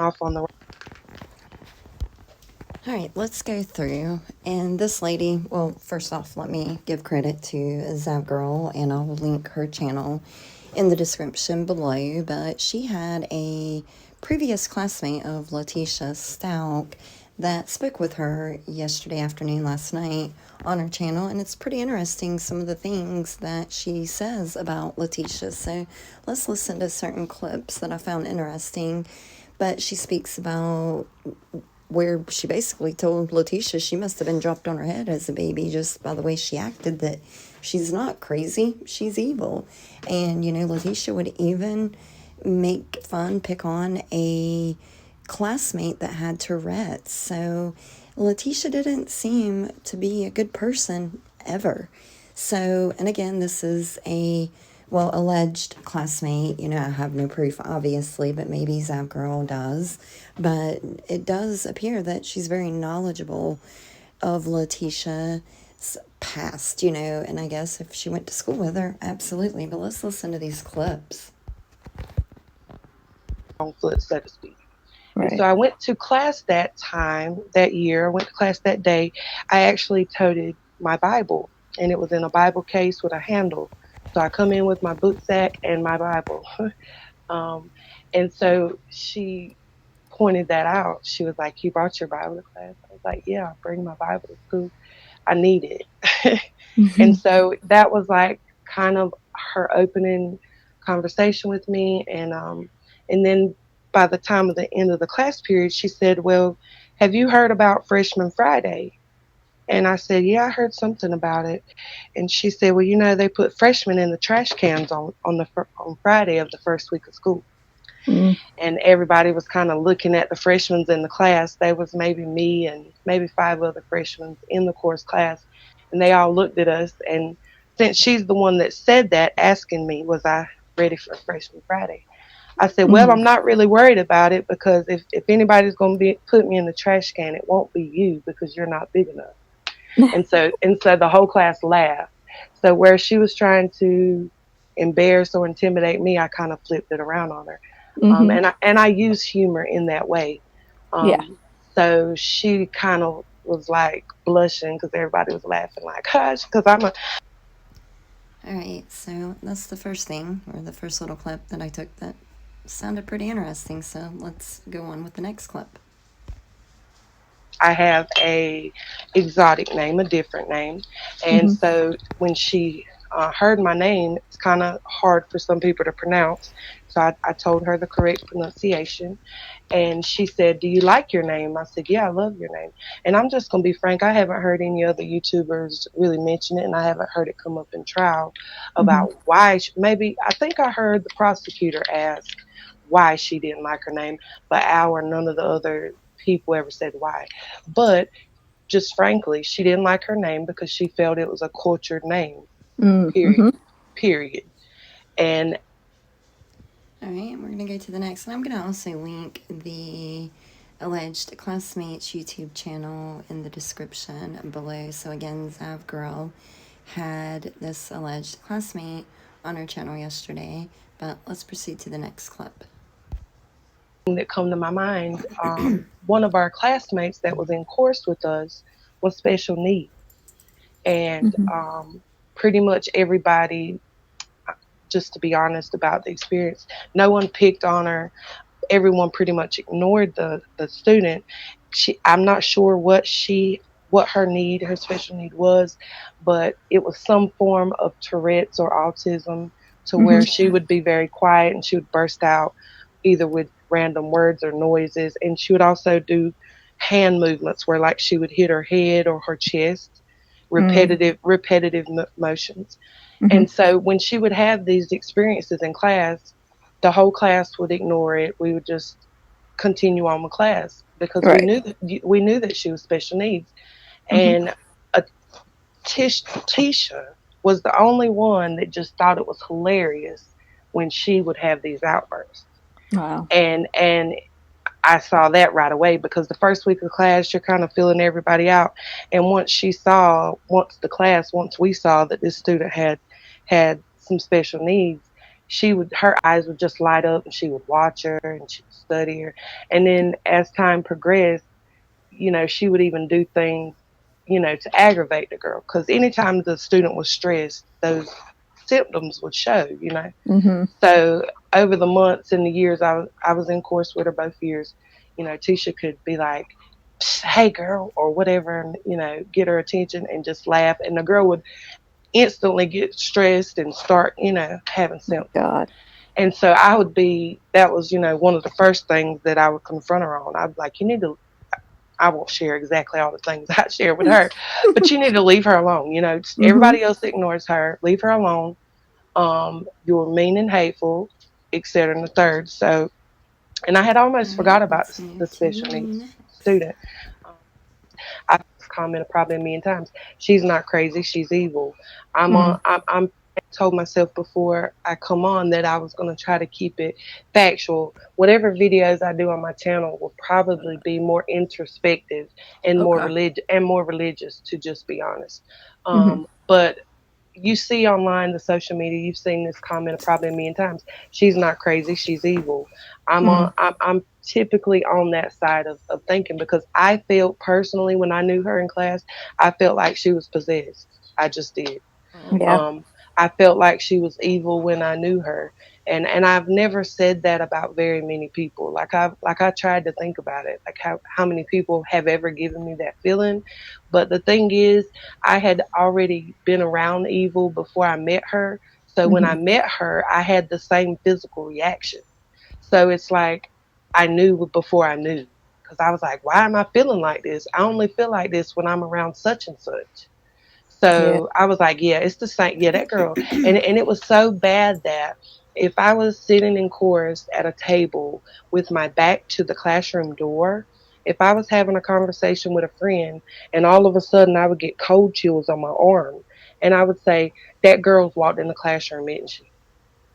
off on the. All right, let's go through. And this lady, well, first off, let me give credit to Zav Girl, and I'll link her channel in the description below. But she had a previous classmate of Letecia Stauch that spoke with her yesterday afternoon, last night, on her channel, and it's pretty interesting some of the things that she says about Letecia. So let's listen to certain clips that I found interesting. But she speaks about where she basically told Letecia she must have been dropped on her head as a baby just by the way she acted, that she's not crazy, she's evil. And, Letecia would even make fun, pick on a classmate that had Tourette's. So Letecia didn't seem to be a good person ever. So, and again, this is a alleged classmate. I have no proof, obviously, but maybe Zav Girl does. But it does appear that she's very knowledgeable of Leticia's past, and I guess if she went to school with her, absolutely. But let's listen to these clips. Wrong foot, so to speak. And so Right. I went to class that year. I went to class that day. I actually toted my Bible, and it was in a Bible case with a handle. So I come in with my book sack and my Bible. um, and so she pointed that out. She was like, "You brought your Bible to class?" I was like, "Yeah, I bring my Bible to school. I need it." And so that was like kind of her opening conversation with me. And then by the time of the end of the class period, she said, "Well, have you heard about Freshman Friday?" And I said, "Yeah, I heard something about it." And she said, "Well, they put freshmen in the trash cans on Friday of the first week of school." Mm. And everybody was kind of looking at the freshmen in the class. There was maybe me and maybe five other freshmen in the course class, and they all looked at us. And since she's the one that said that, asking me, was I ready for Freshman Friday? I said, "Well, Mhm. I'm not really worried about it, because if anybody's going to be put me in the trash can, it won't be you, because you're not big enough." And so the whole class laughed. So where she was trying to embarrass or intimidate me, I kind of flipped it around on her. Mhm. And I use humor in that way. Yeah. So she kind of was like blushing because everybody was laughing like, "Hush," because I'm a. All right, so that's the first thing, or the first little clip that I took that sounded pretty interesting. So let's go on with the next clip. I have a exotic name, a different name, and Mhm. so when she heard my name, it's kind of hard for some people to pronounce. So I told her the correct pronunciation, and she said, "Do you like your name?" I said, "Yeah, I love your name." And I'm just gonna be frank, I haven't heard any other YouTubers really mention it, and I haven't heard it come up in trial Mhm. about why. Maybe I think I heard the prosecutor ask why she didn't like her name, but our none of the other people ever said why. But just frankly, she didn't like her name because she felt it was a cultured name. Mm. Period. Mhm. Period. And All right, we're going to go to the next. And I'm going to also link the alleged classmates YouTube channel in the description below. So again, Zav Girl had this alleged classmate on her channel yesterday. But let's proceed to the next clip. that come to my mind, one of our classmates that was in course with us was special needs, and Mhm. pretty much everybody, just to be honest about the experience, no one picked on her. Everyone pretty much ignored the student. I'm not sure what her special need was, but it was some form of Tourette's or autism, to where Mhm. she would be very quiet and she would burst out either with random words or noises, and she would also do hand movements where like she would hit her head or her chest, Mm. repetitive motions. Mhm. And so when she would have these experiences in class, the whole class would ignore it. We would just continue on with class because we Right. knew that she was special needs. Mhm. And a Tisha was the only one that just thought it was hilarious when she would have these outbursts. Wow. And I saw that right away, because the first week of class, you're kind of feeling everybody out. And once we saw that this student had some special needs, her eyes would just light up, and she would watch her and she would study her. And then as time progressed, she would even do things, to aggravate the girl. Because anytime the student was stressed, those symptoms would show. Mhm. So over the months and the years I was in course with her both years, Tisha could be like, "Hey girl," or whatever, and get her attention and just laugh, and the girl would instantly get stressed and start, having My symptoms. God. And so that was, one of the first things that I would confront her on. I'd be like, you need to, I won't share exactly all the things I share with her, but you need to leave her alone. Mhm. Everybody else ignores her. Leave her alone. You're mean and hateful, etc. And the third. So, and I had All almost right, forgot about let's the move to special the needs next. student. Um, I've commented probably a million times. She's not crazy. She's evil. I'm on. Mhm. I'm told myself before I come on that I was going to try to keep it factual. Whatever videos I do on my channel will probably be more introspective and Okay. more religious, to just be honest. Mhm. But you see online the social media, you've seen this comment probably a million times. She's not crazy, she's evil. Mhm. I'm typically on that side of thinking, because I felt personally when I knew her in class, I felt like she was possessed. I just did. Yeah. um, I felt like she was evil when I knew her, and I've never said that about very many people. I tried to think about it, like how many people have ever given me that feeling. But the thing is, I had already been around evil before I met her. So when I Mhm. met her, I had the same physical reaction. So it's like I knew before I knew, because I was like, why am I feeling like this? I only feel like this when I'm around such and such. Yeah. So I was like, yeah, it's the same. Yeah, that girl. And it was so bad that if I was sitting in chorus at a table with my back to the classroom door, if I was having a conversation with a friend and all of a sudden I would get cold chills on my arm, and I would say, that girl's walked in the classroom, isn't she?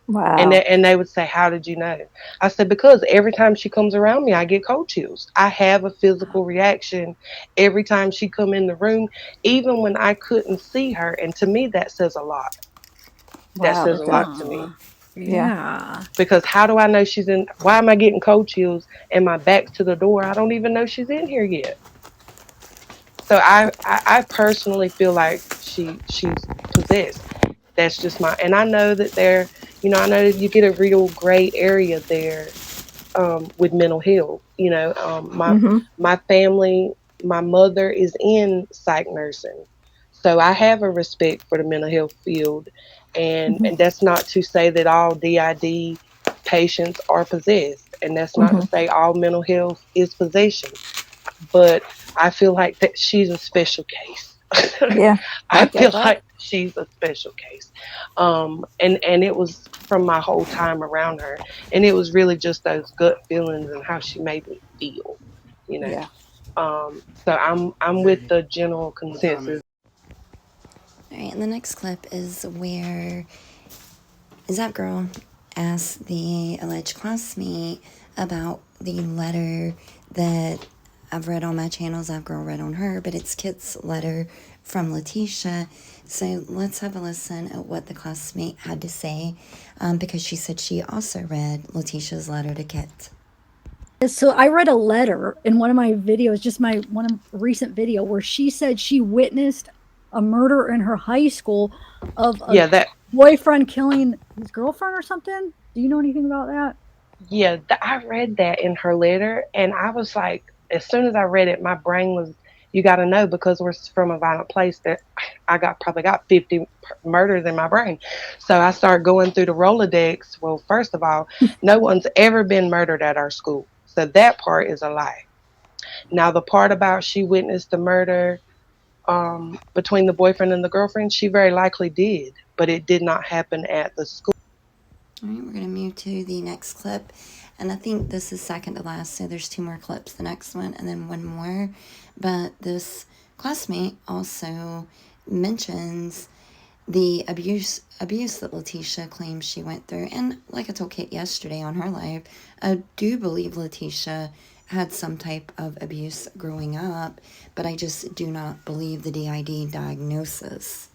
Wow. And they would say, how did you know? I said, because every time she comes around me, I get cold chills. I have a physical reaction every time she come in the room, even when I couldn't see her. And to me, that says a lot. That Wow, says that a does. lot to me. Oh, Yeah. yeah. Because how do I know she's in? Why am I getting cold chills and my back's to the door? I don't even know she's in here yet. So I personally feel like she's possessed. That's just and I know that I know that you get a real gray area there, with mental health. Mhm. My family, my mother is in psych nursing, so I have a respect for the mental health field, Mhm. and that's not to say that all DID patients are possessed, and that's not to Mhm. say all mental health is possession, but I feel like that she's a special case. Yeah. I I get feel that. like she's a special case. And it was from my whole time around her, and it was really just those gut feelings and how she made me feel, you know. Yeah. So I'm with the general consensus. All right, and the next clip is where Zav Girl asked the alleged classmate about the letter that I've read on my channel. Zav Girl read on her, but it's Kit's letter from Letecia. So let's have a listen at what the classmate had to say, because she said she also read Leticia's letter to Kit. So I read a letter in one of my videos, just my one of recent video, where she said she witnessed a murder in her high school of a Yeah, that boyfriend killing his girlfriend or something. Do you know anything about that? I read that in her letter, and I was like, as soon as I read it, my brain was, you got to know, because we're from a violent place, that probably got 50 murders in my brain. So I started going through the Rolodex. Well, first of all, no one's ever been murdered at our school, so that part is a lie. Now the part about she witnessed the murder, between the boyfriend and the girlfriend, she very likely did, but it did not happen at the school. All right, we're going to move to the next clip. And I think this is second to last, so there's two more clips, the next one, and then one more. But this classmate also mentions the abuse that Letecia claims she went through. And like I told Kate yesterday on her live, I do believe Letecia had some type of abuse growing up, but I just do not believe the DID diagnosis.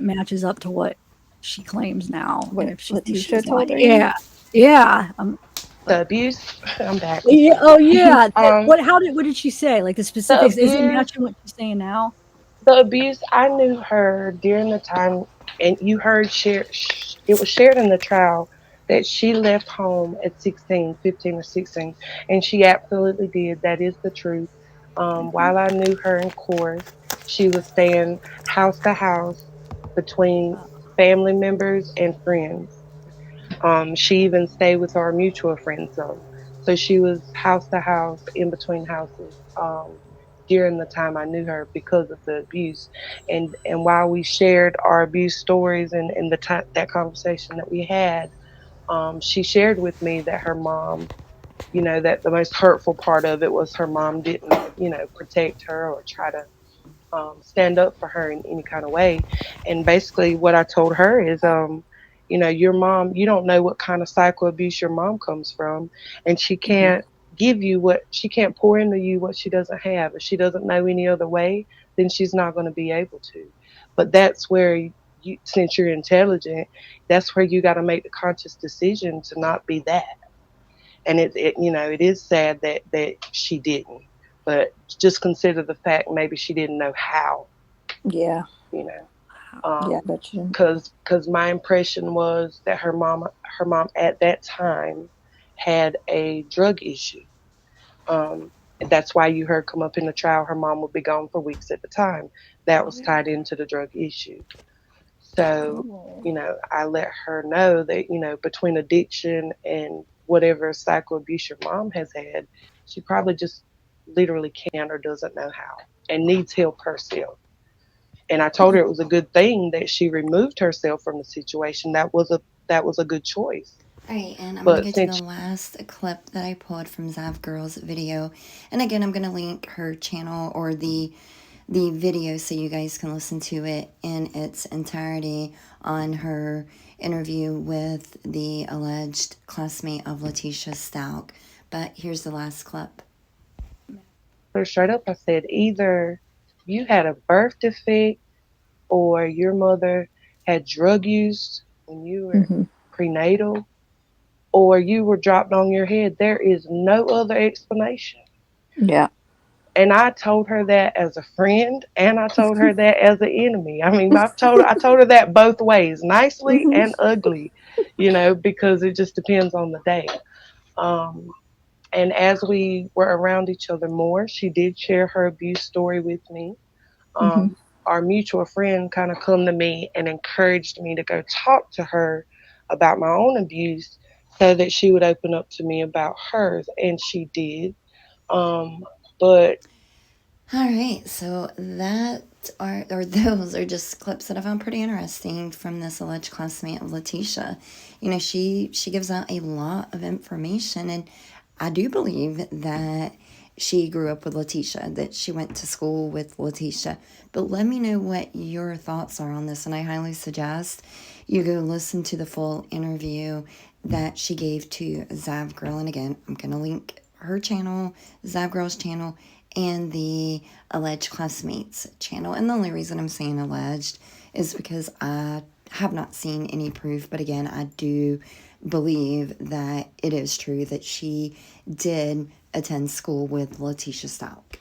Matches up to what? she claims now. What And if she thinks Letecia she's told lying. her, you mean? Yeah. Yeah. The abuse. I'm back. I'm Yeah. sorry. Oh, yeah. Um, What did she say? Like the the specifics? Is it abuse. matching what she's saying now? The abuse. I knew her during the time, and you heard it was shared in the trial that she left home at 16, 15 or 16, and she absolutely did. That is the truth. Mhm. While I knew her in course, she was staying house to house between family members and friends. She even stayed with our mutual friend, so she was house to house, in between houses, during the time I knew her because of the abuse. And while we shared our abuse stories and the time that conversation that we had, she shared with me that her mom, that the most hurtful part of it was her mom didn't, protect her or try to stand up for her in any kind of way. And basically, what I told her is, your mom, you don't know what kind of cycle abuse your mom comes from, and she Mhm. can't give you what she can't pour into you what she doesn't have. If she doesn't know any other way, then she's not going to be able to. But that's where you, since you're intelligent, that's where you got to make the conscious decision to not be that. And it is sad that she didn't, but just consider the fact maybe she didn't know how, Yeah. you know Yeah, I um bet you. because my impression was that her mom at that time had a drug issue. um that's why you heard come up in the trial her mom would be gone for weeks at the time. That was tied into the drug issue. So, Oh. I let her know that, between addiction and whatever cycle abuse your mom has had, she probably just literally can't or doesn't know how and needs help herself. And I told her it was a good thing that she removed herself from the situation. That was a good choice. All right, and I'm going to But go to the since last clip that I pulled from Zav Girl's video. And again, I'm going to link her channel or the video so you guys can listen to it in its entirety on her interview with the alleged classmate of Letecia Stauch. But here's the last clip. straight up, I said either you had a birth defect or your mother had drug use when you were Mm-hmm. prenatal, or you were dropped on your head. There is no other explanation. Yeah. And I told her that as a friend, and I told her that as an enemy. I mean, I told her that both ways, nicely Mm-hmm. and ugly, because it just depends on the day. Um, and as we were around each other more, she did share her abuse story with me. Mm-hmm. Um, our mutual friend kind of come to me and encouraged me to go talk to her about my own abuse so that she would open up to me about hers, and she did. But All right, so that are or those are just clips that I found pretty interesting from this alleged classmate of Letecia. She gives out a lot of information, and I do believe that she grew up with Letecia, that she went to school with Letecia. But let me know what your thoughts are on this, and I highly suggest you go listen to the full interview that she gave to Zav Girl. And again, I'm gonna link her channel, Zav Girl's channel, and the alleged classmates channel. And the only reason I'm saying alleged is because I have not seen any proof, but again, I do believe that it is true that she did attend school with Letecia Stauch.